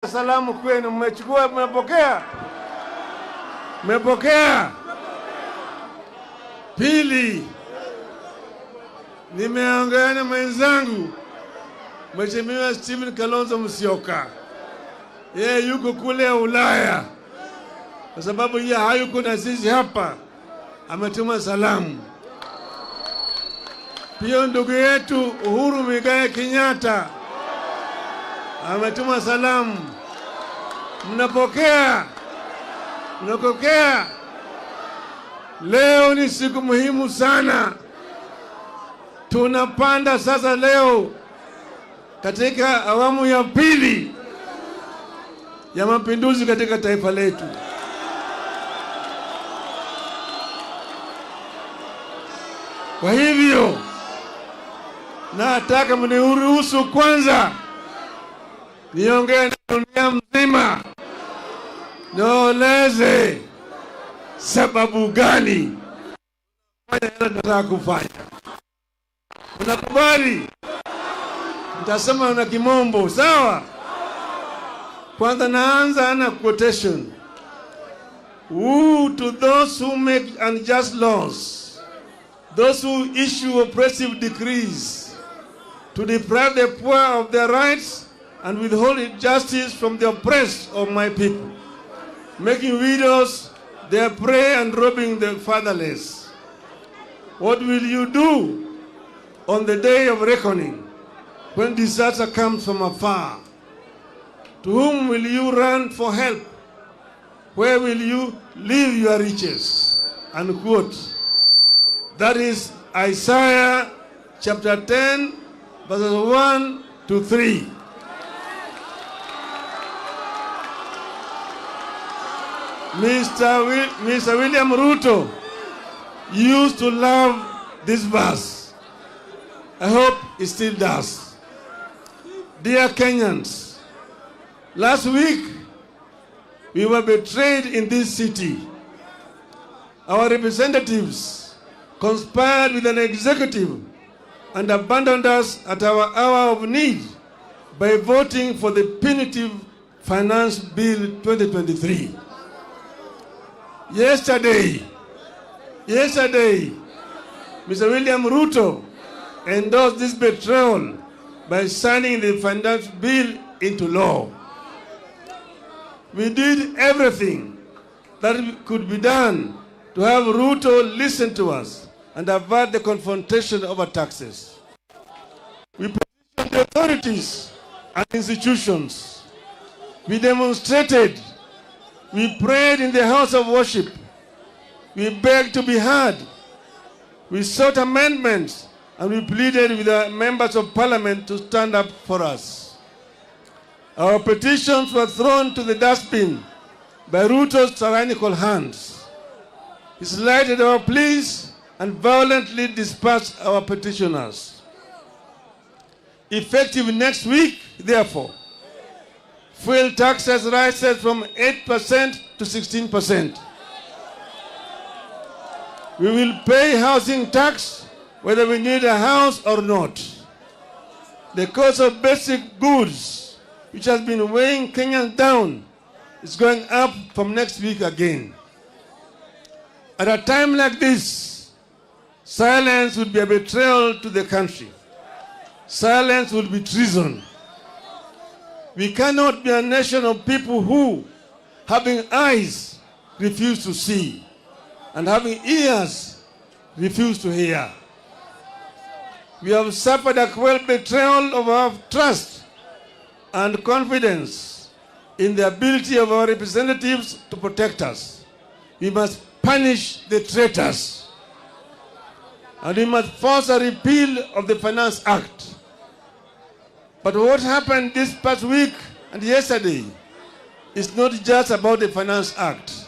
Salamu kwenu, mmechukua, mmepokea? Mmepokea? Pili, nimeongea na mwenzangu Mheshimiwa Stephen Kalonzo Musyoka. Yeye yuko kule Ulaya. Kwa sababu yeye hayuko na sisi hapa, ametuma salamu. Pia ndugu yetu Uhuru Muigai Kenyatta ametuma salamu. Mnapokea? Mnapokea? Leo ni siku muhimu sana. Tunapanda sasa leo katika awamu ya pili ya mapinduzi katika taifa letu. Kwa hivyo nataka mniruhusu kwanza niongee na dunia mzima, nieleze sababu gani nataka kufanya. Unakubali? Nitasema na kimombo, sawa? Kwanza naanza na quotation. Woe to those who make unjust laws, those who issue oppressive decrees, to deprive the poor of their rights and withhold justice from the oppressed of my people, making widows their prey and robbing the fatherless. What will you do on the day of reckoning, when disaster comes from afar? To whom will you run for help? Where will you leave your riches? Unquote. That is Isaiah chapter 10, verses 1 to 3. Mr. William Ruto used to love this verse. I hope he still does. Dear Kenyans, last week we were betrayed in this city. Our representatives conspired with an executive and abandoned us at our hour of need by voting for the punitive Finance Bill 2023. Yesterday, Mr. William Ruto endorsed this betrayal by signing the finance bill into law. We did everything that could be done to have Ruto listen to us and avert the confrontation over taxes. We petitioned the authorities and institutions. We demonstrated. We prayed in the house of worship. We begged to be heard. We sought amendments, and we pleaded with the members of parliament to stand up for us. Our petitions were thrown to the dustbin by Ruto's tyrannical hands. He slighted our pleas and violently dispersed our petitioners. Effective next week, therefore, fuel taxes rises from 8% to 16%. We will pay housing tax whether we need a house or not. The cost of basic goods, which has been weighing Kenyans down, is going up from next week again. At a time like this, silence would be a betrayal to the country. Silence would be treason. We cannot be a nation of people who, having eyes, refuse to see, and having ears, refuse to hear. We have suffered a cruel betrayal of our trust and confidence in the ability of our representatives to protect us. We must punish the traitors, and we must force a repeal of the Finance Act. But what happened this past week and yesterday is not just about the Finance Act.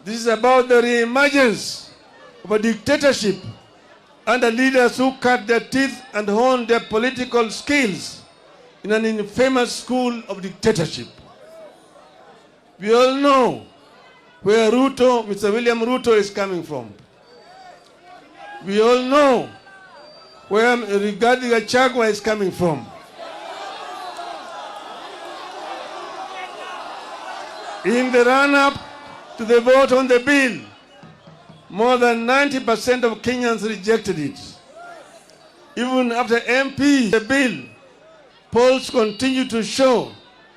This is about the re-emergence of a dictatorship under leaders who cut their teeth and honed their political skills in an infamous school of dictatorship. We all know where Mr. William Ruto is coming from. We all know where Rigathi Gachagua is coming from. In the run-up to the vote on the bill, more than 90% of Kenyans rejected it. Even after MP the bill, polls continue to show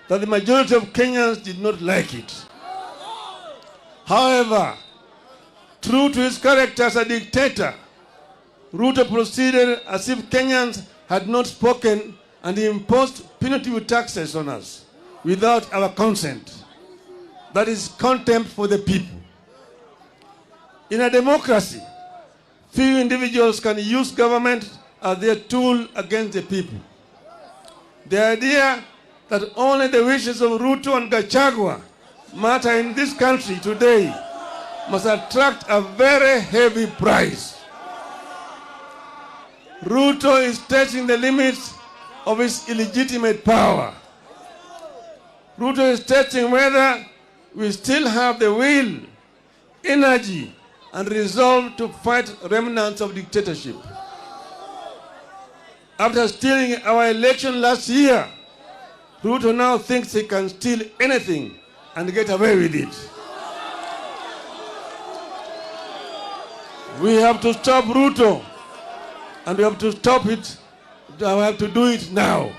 that the majority of Kenyans did not like it. However, true to his character as a dictator, Ruto proceeded as if Kenyans had not spoken and he imposed punitive taxes on us without our consent. That is contempt for the people. In a democracy, few individuals can use government as their tool against the people. The idea that only the wishes of Ruto and Gachagua matter in this country today must attract a very heavy price. Ruto is testing the limits of his illegitimate power. Ruto is testing whether we still have the will, energy, and resolve to fight remnants of dictatorship. After stealing our election last year, Ruto now thinks he can steal anything and get away with it. We have to stop Ruto, and we have to stop it. We have to do it now.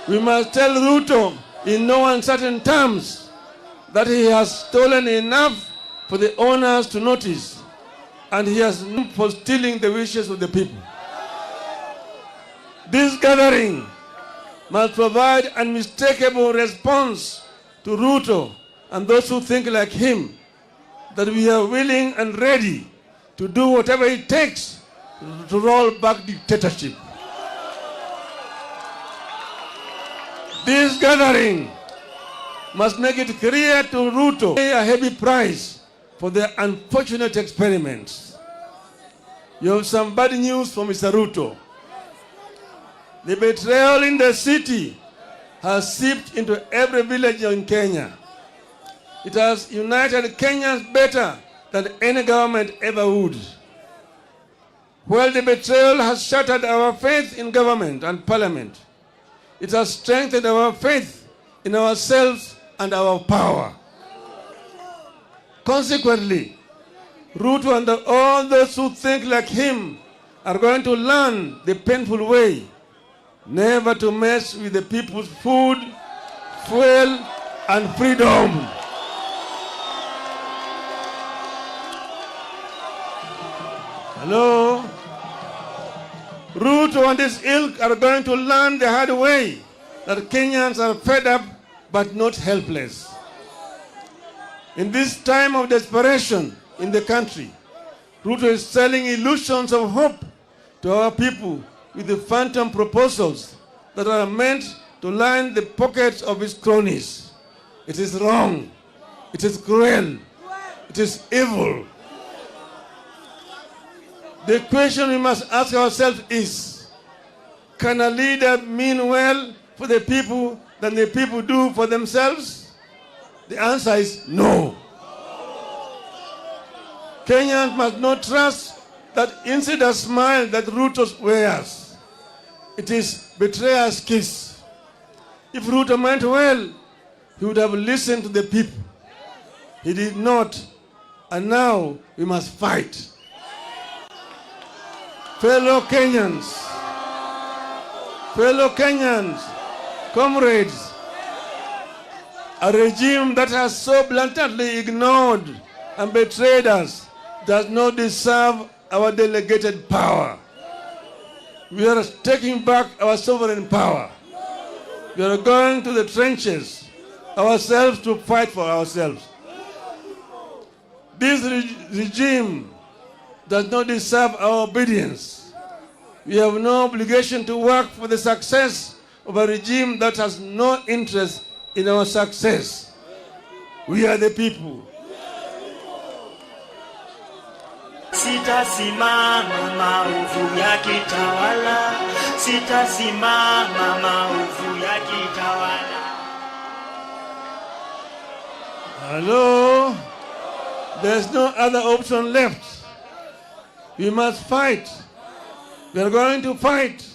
We must tell Ruto in no uncertain terms that he has stolen enough for the owners to notice, and he has known for stealing the wishes of the people. This gathering must provide an unmistakable response to Ruto and those who think like him, that we are willing and ready to do whatever it takes to roll back dictatorship. This gathering must make it clear to Ruto pay a heavy price for their unfortunate experiments. You have some bad news for Mr. Ruto. The betrayal in the city has seeped into every village in Kenya. It has united Kenyans better than any government ever would. While the betrayal has shattered our faith in government and parliament, it has strengthened our faith in ourselves and our power. Consequently, Ruto and all those who think like him are going to learn the painful way never to mess with the people's food, fuel, and freedom. Hello? Ruto and his ilk are going to learn the hard way that Kenyans are fed up but not helpless. In this time of desperation in the country, Ruto is selling illusions of hope to our people with the phantom proposals that are meant to line the pockets of his cronies. It is wrong. It is cruel. It is evil. The question we must ask ourselves is, can a leader mean well for the people than the people do for themselves? The answer is no. Kenyans must not trust that insider smile that Ruto wears. It is betrayer's kiss. If Ruto meant well, he would have listened to the people. He did not, and now we must fight. Fellow Kenyans, comrades, a regime that has so blatantly ignored and betrayed us does not deserve our delegated power. We are taking back our sovereign power. We are going to the trenches ourselves to fight for ourselves. This regime does not deserve our obedience. We have no obligation to work for the success of a regime that has no interest in our success. We are the people. Sitasimama maovu ya kitawala, sitasimama maovu ya kitawala. Hello? There's no other option left. We must fight. We are going to fight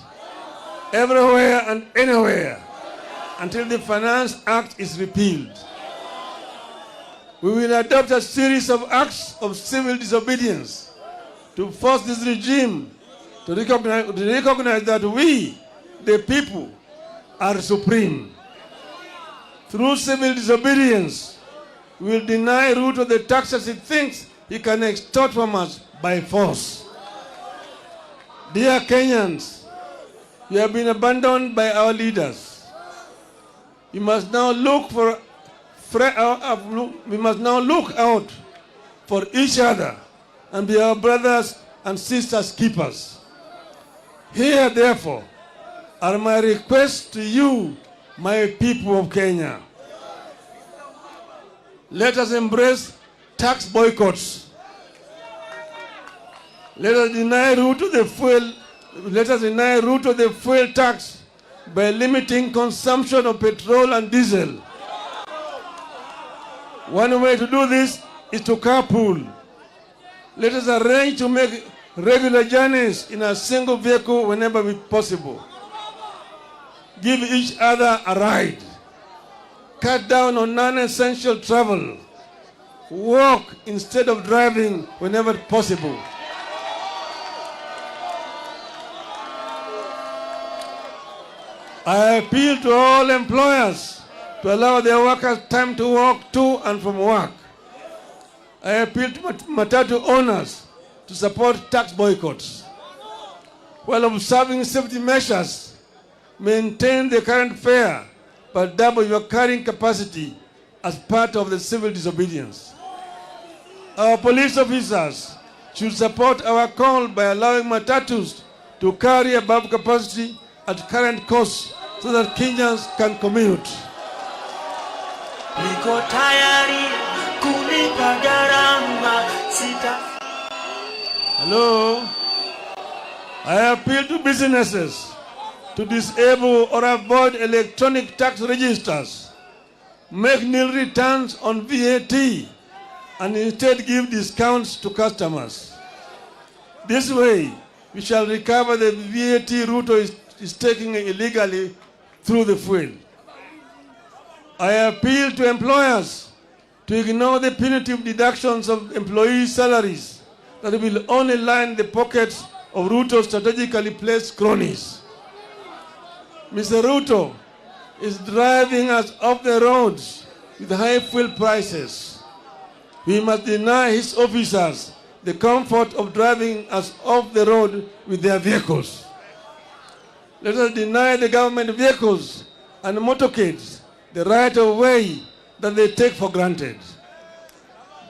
everywhere and anywhere until the Finance Act is repealed. We will adopt a series of acts of civil disobedience to force this regime to recognize that we, the people, are supreme. Through civil disobedience, we will deny Ruto the taxes he thinks he can extort from us by force. Dear Kenyans, we have been abandoned by our leaders. We must now look out for each other and be our brothers and sisters keepers. Here, therefore, are my requests to you, my people of Kenya. Let us embrace tax boycotts. Let us deny Ruto the fuel tax by limiting consumption of petrol and diesel. One way to do this is to carpool. Let us arrange to make regular journeys in a single vehicle whenever possible. Give each other a ride. Cut down on non-essential travel. Walk instead of driving whenever possible. I appeal to all employers to allow their workers time to walk to and from work. I appeal to matatu owners to support tax boycotts. While observing safety measures, maintain the current fare but double your carrying capacity as part of the civil disobedience. Our police officers should support our call by allowing matatus to carry above capacity at current costs so that Kenyans can commute. Niko tayari kulipa gharama sita. Hello? I appeal to businesses to disable or avoid electronic tax registers, make nil returns on VAT, and instead give discounts to customers. This way, we shall recover the VAT Ruto is taking illegally through the fuel. I appeal to employers to ignore the punitive deductions of employees' salaries that will only line the pockets of Ruto's strategically placed cronies. Mr. Ruto is driving us off the roads with high fuel prices. We must deny his officers the comfort of driving us off the road with their vehicles. Let us deny the government vehicles and motorcades the right of way that they take for granted.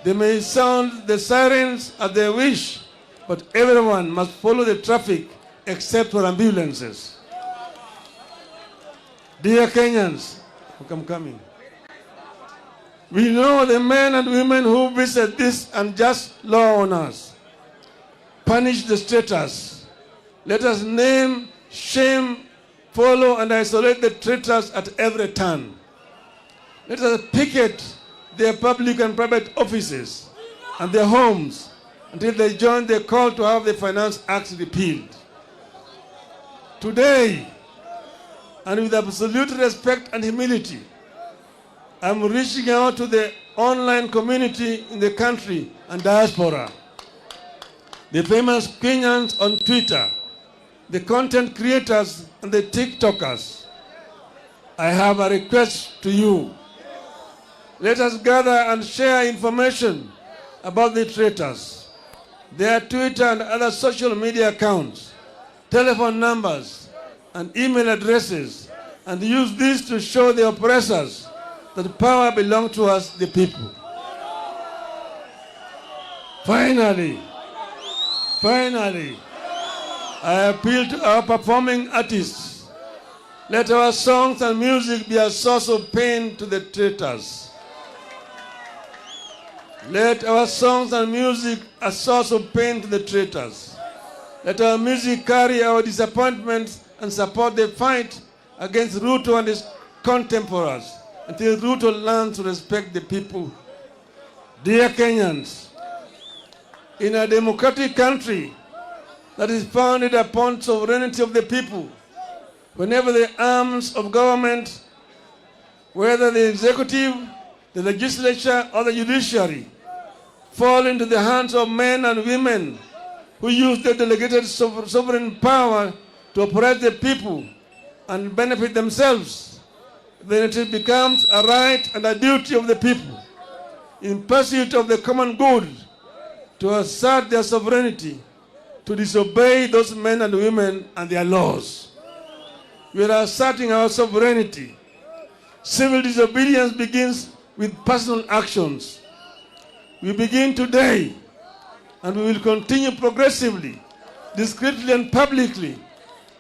They may sound the sirens as they wish, but everyone must follow the traffic except for ambulances. Dear Kenyans, I'm coming. We know the men and women who visit this unjust law on us. Punish the traitors. Let us name, shame, follow, and isolate the traitors at every turn. Let us picket their public and private offices and their homes until they join the call to have the Finance Act repealed. Today, and with absolute respect and humility, I'm reaching out to the online community in the country and diaspora, the famous Kenyans on Twitter, the content creators and the TikTokers. I have a request to you. Let us gather and share information about the traitors, their Twitter and other social media accounts, telephone numbers, and email addresses, and use this to show the oppressors that power belongs to us, the people. Finally, I appeal to our performing artists. Let our songs and music be a source of pain to the traitors. Let our songs and music a source of pain to the traitors. Let our music carry our disappointments and support the fight against Ruto and his contemporaries until Ruto learns to respect the people. Dear Kenyans, in a democratic country that is founded upon sovereignty of the people, whenever the arms of government whether the executive, the legislature, or the judiciary, fall into the hands of men and women who use their delegated sovereign power to oppress the people and benefit themselves, then it becomes a right and a duty of the people in pursuit of the common good to assert their sovereignty, to disobey those men and women and their laws. We are asserting our sovereignty. Civil disobedience begins with personal actions. We begin today, and we will continue progressively, discreetly and publicly,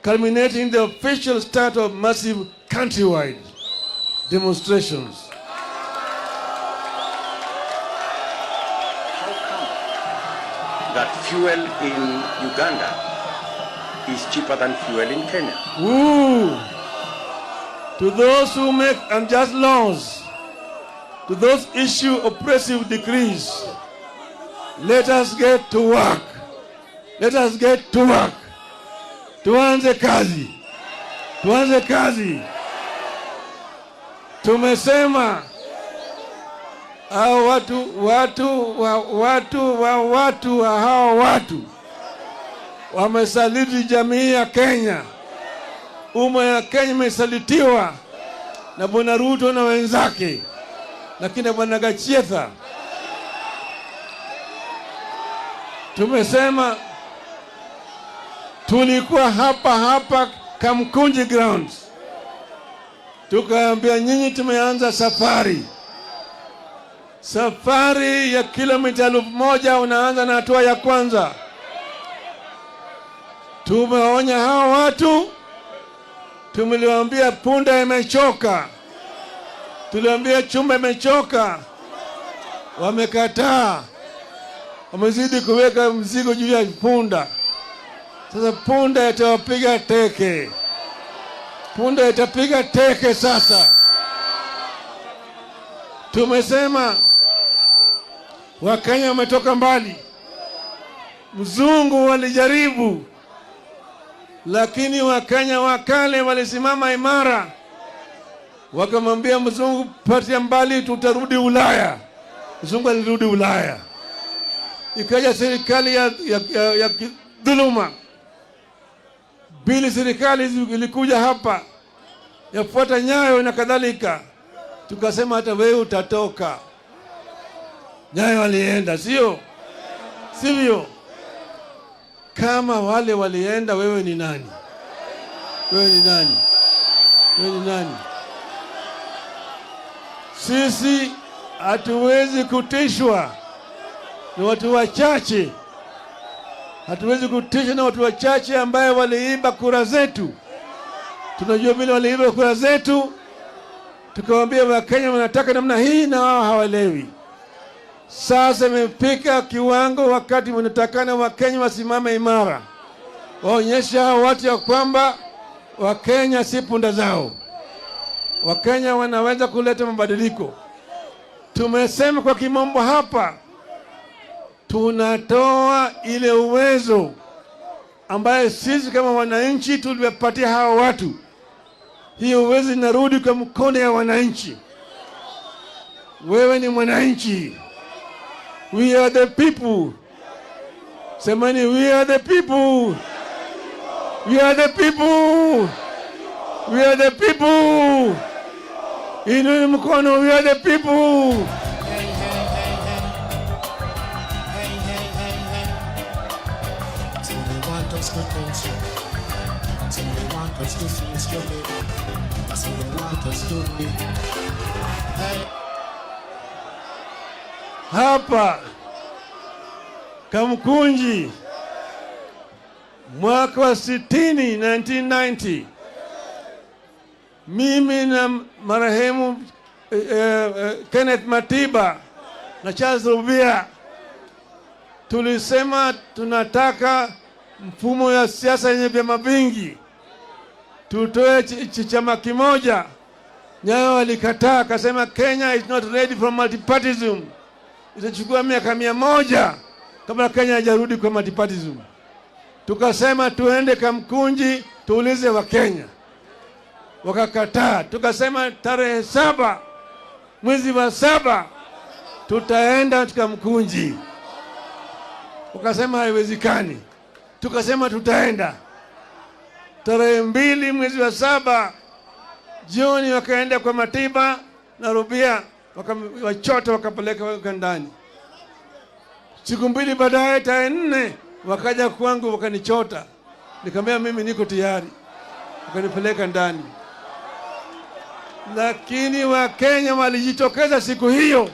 culminating the official start of massive countrywide demonstrations. That fuel in Uganda is cheaper than fuel in Kenya. Ooh. To those who make unjust laws, to those issue oppressive decrees, let us get to work. Let us get to work. Tuanze kazi. Tuanze kazi. Tumesema hao watu wamesaliti jamii ya Kenya. Umma ya Kenya imesalitiwa na Bwana Ruto na wenzake, lakini Bwana Gachetha. Tumesema tulikuwa hapa Kamkunji grounds, tukaambia nyinyi tumeanza safari ya kilomita 1000. Unaanza na hatua ya kwanza. Tumeonya hao watu, tumeliwaambia punda imechoka, tuliwaambia chumba imechoka, wamekataa, wamezidi kuweka mzigo juu ya punda. Sasa punda itawapiga teke, punda itapiga teke. Sasa tumesema Wakenya wametoka mbali. Mzungu walijaribu, lakini Wakenya wakale walisimama imara, wakamwambia mzungu, patia mbali, tutarudi Ulaya. Mzungu alirudi Ulaya. Ikaja serikali ya dhuluma. Bili serikali ilikuja hapa yafuata Nyayo na kadhalika. Tukasema hata wewe utatoka. Nyayo walienda, sivyo? Kama wale walienda, wewe ni nani? Wewe ni nani? Sisi hatuwezi kutishwa na watu wachache. Hatuwezi kutishwa na watu wachache ambaye waliiba kura zetu. Tunajua vile waliiba kura zetu. Tukawaambia Wakenya wanataka namna hii na wao hawaelewi. Sasa imefika kiwango wakati wanatakana Wakenya wasimame imara, waonyesha watu ya kwamba Wakenya si punda zao. Wakenya wanaweza kuleta mabadiliko. Tumesema kwa kimombo hapa, tunatoa ile uwezo ambaye sisi kama wananchi tuliwapatia hawa watu. Hiyo uwezo inarudi kwa mkono ya wananchi. Wewe ni mwananchi. We are the people. Semani, we are the people. We are the people. We are the people. Inua mkono, we are the people. Hapa Kamkunji mwaka wa 1990, mimi na marehemu Kenneth Matiba na Charles Rubia tulisema tunataka mfumo ya siasa yenye vyama vingi, tutoe chama kimoja. Nyayo walikataa, akasema Kenya is not ready for multipartyism. Itachukua miaka 100 kabla Kenya hajarudi kwa multipartyism. Tukasema tuende Kamkunji tuulize Wakenya. wakakataa. Tukasema tarehe 7 mwezi wa 7 tutaenda tukamkunji. Wakasema haiwezekani. Tukasema tutaenda. Tarehe 2 mwezi wa 7 jioni wakaenda kwa Matiba na Rubia, wakawachota wakapeleka ndani. Siku 2 baadaye tarehe 4 wakaja kwangu wakanichota. Nikamwambia mimi niko tayari. Wakanipeleka ndani. Lakini Wakenya walijitokeza siku hiyo.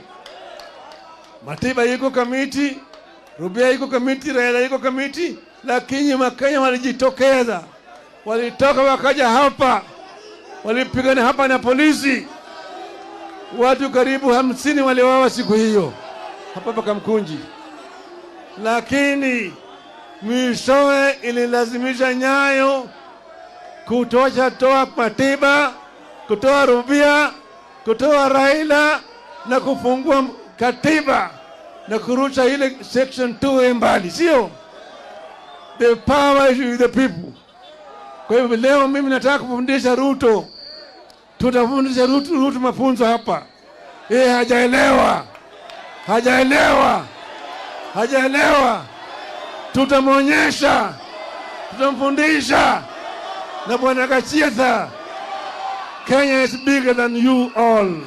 Matiba yuko kamiti, Rubia yuko kamiti, Raila yuko kamiti, lakini Wakenya walijitokeza. Walitoka wakaja hapa. Walipigana hapa na polisi. Watu karibu 50 waliuawa siku hiyo hapa Kamkunji. Lakini mwishowe ililazimisha Nyayo toa Matiba, kutoa Rubia, kutoa Raila na kufungua katiba na kurusha ile section 2 mbali, sio? The power is with the people. Kwa hivyo leo mimi nataka kufundisha Ruto. Tutafundisha Ruto mafunzo hapa. Hajaelewa. Tutamwonyesha. Tutamfundisha. Na Bwana Kachietha, Kenya is bigger than you all.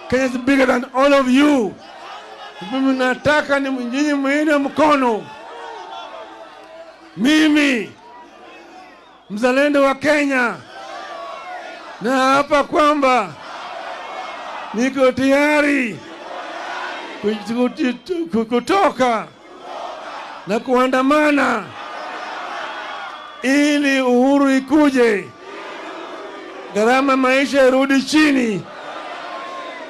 Kenya is bigger than all of you. Mimi nataka ni nyinyi muinue mkono. Mimi mzalendo wa Kenya, na hapa kwamba niko tayari kutoka na kuandamana ili uhuru ikuje, gharama maisha irudi chini,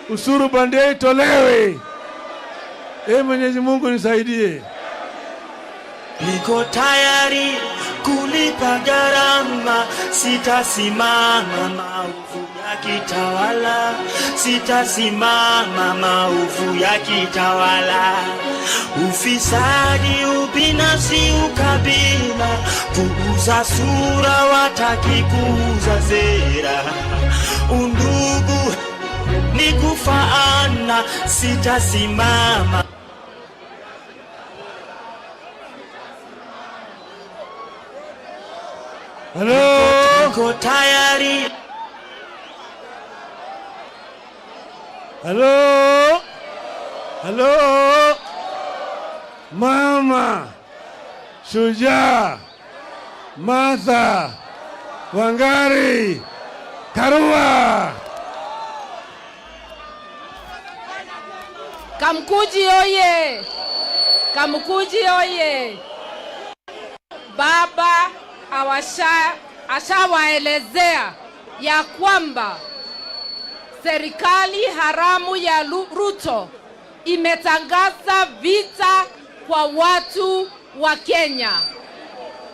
usuru bandia itolewe. Mwenyezi Mungu nisaidie. Niko tayari kulipa gharama, sitasimama maovu ya kitawala, sitasimama maovu ya kitawala. Ufisadi, ubinafsi, ukabila, kuuza sura, wataki kuuza sera. Undugu ni kufaana, sitasimama. Hello? Niko tayari. Hello? Mama Shujaa Martha Wangari Karua. Kamkunji oye! Kamkunji oye! Baba ashawaelezea ya kwamba serikali haramu ya Ruto imetangaza vita kwa watu wa Kenya.